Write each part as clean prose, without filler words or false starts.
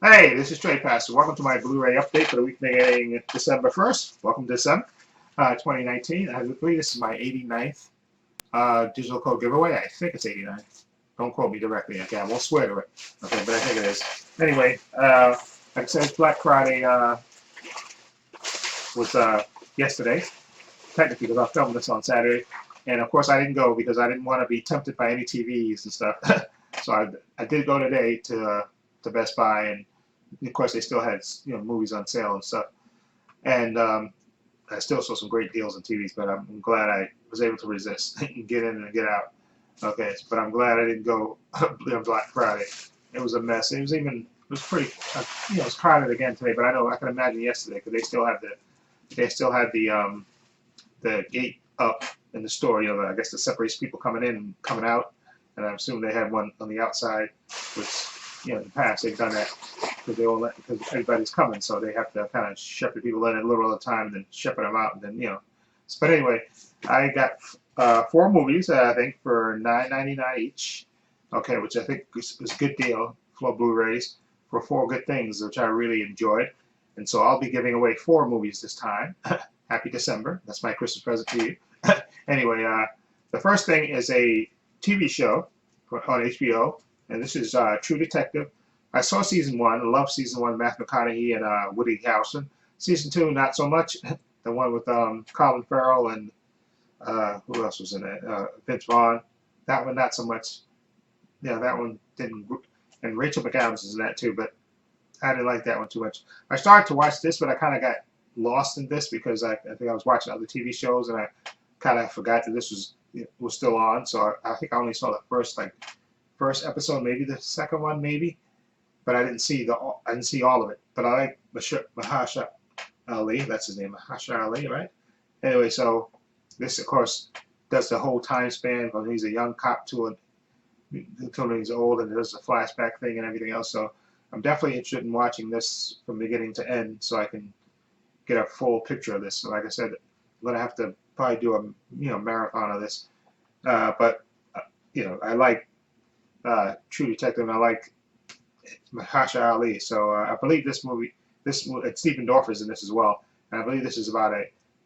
Hey, this is Trey Pastor. Welcome to my Blu-ray update for the week beginning December 1st. Welcome to December 2019. I believe this is my 89th digital code giveaway. I think it's 89. Don't quote me directly. Okay, I won't swear to it. Okay, but I think it is. Anyway, like I said, Black Friday was yesterday, technically, because I filmed this on Saturday. And of course, I didn't go because I didn't want to be tempted by any TVs and stuff. So I did go today to Best Buy, and of course they still had movies on sale and stuff. And I still saw some great deals on TVs, but I'm glad I was able to resist and get in and get out. Okay, but I'm glad I didn't go on Black Friday. It was a mess. It was pretty, it was crowded again today. But I can imagine yesterday because they still had the gate up in the store. I guess to separate people coming in and coming out. And I assume they had one on the outside, which in the past they've done that because everybody's coming, so they have to kind of shepherd people in a little at a time, and then shepherd them out, and then. But anyway, I got 4 movies I think for $9.99 each. Okay, which I think was a good deal for Blu-rays for 4 good things, which I really enjoyed. And so I'll be giving away 4 movies this time. Happy December. That's my Christmas present to you. Anyway, the first thing is a TV show on HBO, and this is True Detective. I saw season 1. I love season 1, Matthew McConaughey and Woody Harrelson. Season 2, not so much. The one with Colin Farrell and who else was in it? Vince Vaughn. That one, not so much. Yeah, that one didn't. And Rachel McAdams is in that too, but I didn't like that one too much. I started to watch this, but I kind of got lost in this because I think I was watching other TV shows and I kind of forgot that this was still on. So I think I only saw the first episode, maybe the second one, maybe. But I didn't see all of it. But I like Mahershala Ali. That's his name, Mahershala Ali, right? Anyway, so this of course does the whole time span from he's a young cop to when he's old, and there's a flashback thing and everything else. So I'm definitely interested in watching this from beginning to end, so I can get a full picture of this. So like I said, I'm gonna have to probably do a marathon of this. But I like True Detective, and I like Mahershala Ali. So I believe this movie, Stephen Dorff is in this as well, and I believe this is about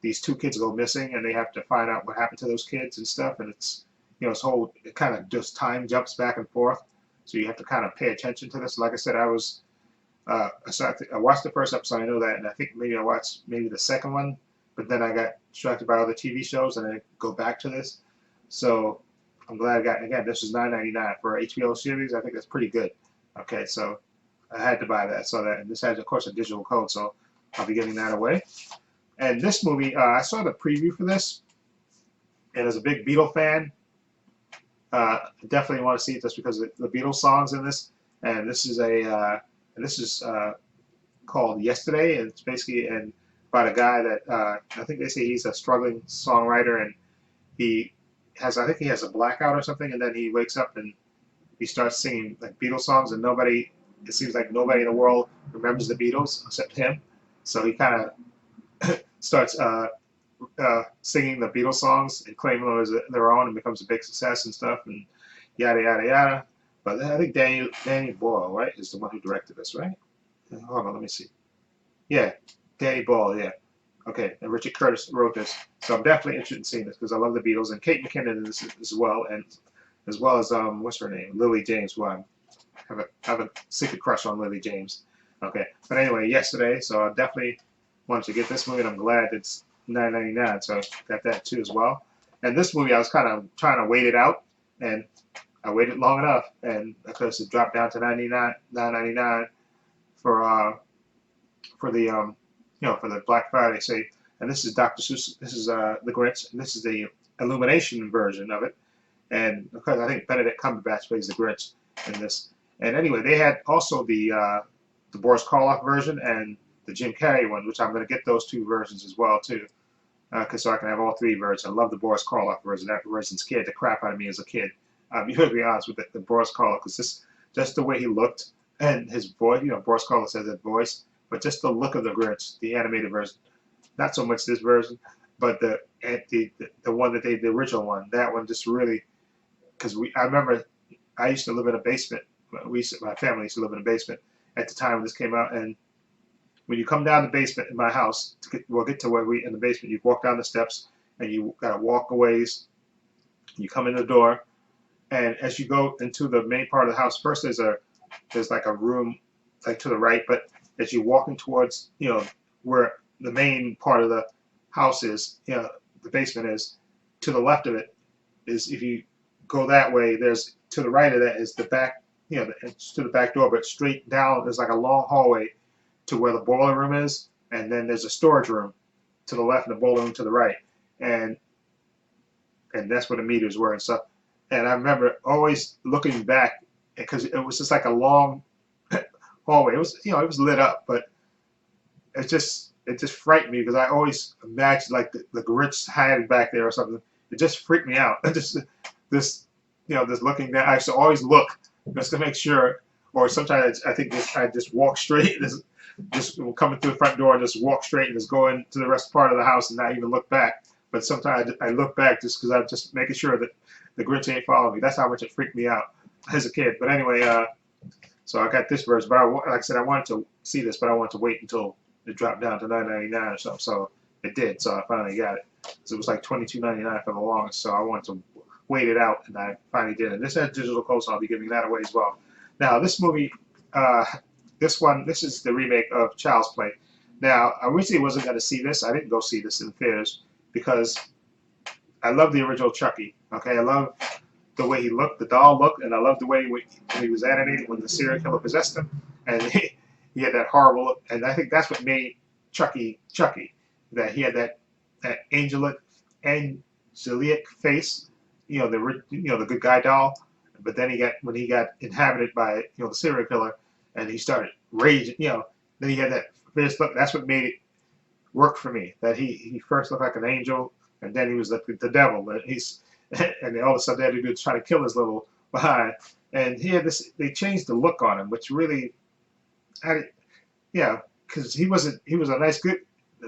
these 2 kids go missing, and they have to find out what happened to those kids and stuff. And it's it kind of just time jumps back and forth, so you have to kind of pay attention to this. Like I said, I watched the first episode, I know that, and I think maybe I watched maybe the second one, but then I got distracted by other TV shows, and I go back to this. So I'm glad I got. Again, this is $9.99 for a HBO series. I think that's pretty good. Okay, so I had to buy that. So that, and this has, of course, a digital code, so I'll be giving that away. And this movie, I saw the preview for this, and as a big Beatle fan, definitely want to see it just because of the Beatles songs in this. And this is called Yesterday, and it's basically about a guy that I think they say he's a struggling songwriter, and I think he has a blackout or something, and then he wakes up and he starts singing like Beatles songs, and it seems like nobody in the world remembers the Beatles except him. So he kind of starts singing the Beatles songs and claiming them as their own, and becomes a big success and stuff, and yada yada yada. But I think Danny Boyle, right, is the one who directed this, right? Hold on, let me see. Yeah, Danny Boyle, yeah. Okay, and Richard Curtis wrote this, so I'm definitely interested in seeing this because I love the Beatles, and Kate McKinnon in this as well, and as well as what's her name, Lily James, who I have a secret crush on Lily James. Okay, but anyway, yesterday, so I definitely wanted to get this movie, and I'm glad it's $9.99, so I got that too as well. And this movie, I was kind of trying to wait it out, and I waited long enough, and of course it dropped down to $9.99 for the Black Friday sale. And this is Dr. Seuss. This is the Grinch, and this is the Illumination version of it. And of course, I think Benedict Cumberbatch plays the Grinch in this. And anyway, they had also the Boris Karloff version and the Jim Carrey one, which I'm going to get those 2 versions as well too, so I can have all 3 versions. I love the Boris Karloff version. That version scared the crap out of me as a kid. You to be honest with the Boris Karloff, because just the way he looked and his voice. Boris Karloff has that voice, but just the look of the Grinch, the animated version, not so much this version, but the one that the original one, that one just really, because I remember I used to live in a basement. My family used to live in a basement, at the time when this came out. And when you come down the basement in my house, we'll get to where we in the basement. You walk down the steps, and you gotta walk a ways. You come in the door, and as you go into the main part of the house, first there's like a room like to the right, but as you're walking towards, where the main part of the house is, the basement is, to the left of it is, if you go that way, there's to the right of that is the back, it's to the back door, but straight down there's like a long hallway to where the boiler room is, and then there's a storage room to the left and the boiler room to the right, and that's where the meters were and stuff. And I remember always looking back because it was just like a long hallway. It was, it was lit up, but it just frightened me because I always imagined like the Grinch hiding back there or something. It just freaked me out. Just this, this looking down. I used to always look just to make sure. Or sometimes I think I just walk straight, just coming through the front door and just walk straight and just go into the rest part of the house and not even look back. But sometimes I look back just because I'm just making sure that the Grinch ain't following me. That's how much it freaked me out as a kid. But anyway, so I got this version. But like I said, I wanted to see this, but I wanted to wait until it dropped down to $9.99 or something. So it did. So I finally got it. So it was like $22.99 for the longest. So I wanted to wait it out, and I finally did. And this has digital code, so I'll be giving that away as well. Now this movie, this is the remake of Child's Play. Now I originally wasn't going to see this. I didn't go see this in theaters because I love the original Chucky. Okay, I love the way he looked, the doll looked, and I love the way when he was animated when the serial killer possessed him, and he had that horrible look. And I think that's what made Chucky Chucky. That he had that angelic face, the good guy doll. But then when he got inhabited by the serial killer, and he started raging, then he had that fierce look. That's what made it work for me. That he first looked like an angel, and then he was the devil. And all of a sudden they had to do is try to kill his little behind. And he had this. They changed the look on him, which really, because he was a nice good.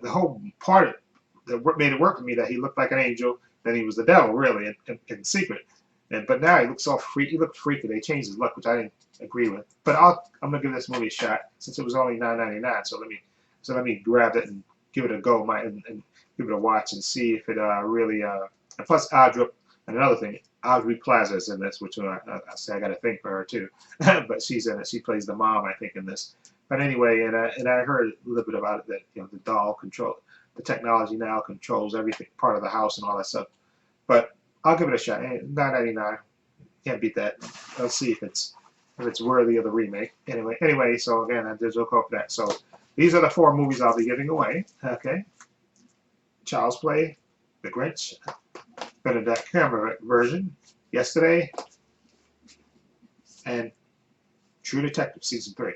The whole part that made it work for me that he looked like an angel, then he was the devil really in secret. But now he looks all freaky. He looked freaky. They changed his look, which I didn't agree with. But I'm gonna give this movie a shot since it was only $9.99. So let me grab it and give it a go, and give it a watch and see if it really. And plus, Audrey, and another thing, Audrey Plaza is in this, which I say I got to thank for her too. But she's in it. She plays the mom, I think, in this. But anyway, and I heard a little bit about it that the doll the technology now controls everything, part of the house and all that stuff. But I'll give it a shot. $9.99, can't beat that. Let's see if it's worthy of the remake. Anyway, so again, there's no code for that. So these are the 4 movies I'll be giving away. Okay, Child's Play, The Grinch, Benedict Camera version, Yesterday, and True Detective Season 3.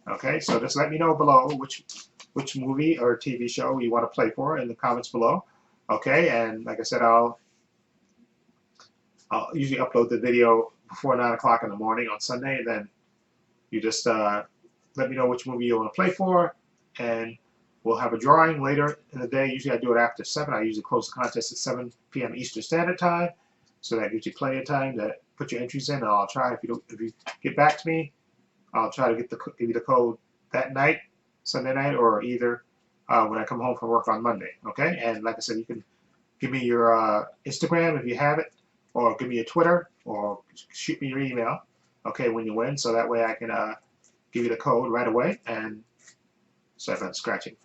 Okay, so just let me know below which movie or TV show you want to play for in the comments below. Okay, and like I said, I'll usually upload the video before 9 o'clock in the morning on Sunday, and then you just let me know which movie you want to play for, and we'll have a drawing later in the day. Usually I do it after 7. I usually close the contest at 7 p.m. Eastern Standard Time, so that gives you plenty of time to put your entries in. And I'll try, if you get back to me, I'll try to give you the code that night, Sunday night, or either when I come home from work on Monday. Okay, and like I said, you can give me your Instagram if you have it, or give me your Twitter, or shoot me your email. Okay, when you win, so that way I can give you the code right away. And sorry about the scratching.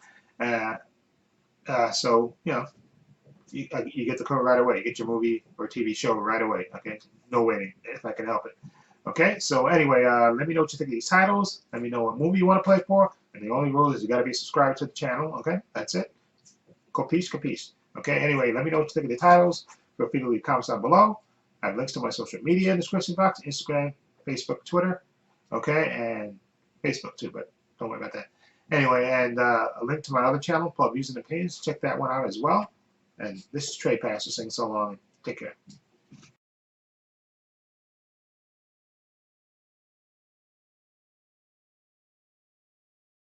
So you get the code right away. You get your movie or TV show right away. Okay, no waiting if I can help it. Okay, so anyway, let me know what you think of these titles. Let me know what movie you want to play for. And the only rule is you got to be subscribed to the channel. Okay, that's it. Capiche, capiche. Okay, anyway, let me know what you think of the titles. Feel free to leave comments down below. I have links to my social media in the description box: Instagram, Facebook, Twitter. Okay, and Facebook too, but don't worry about that. Anyway, and a link to my other channel called Views and Opinions. Check that one out as well. And this is Trey Pastor saying so long. Take care.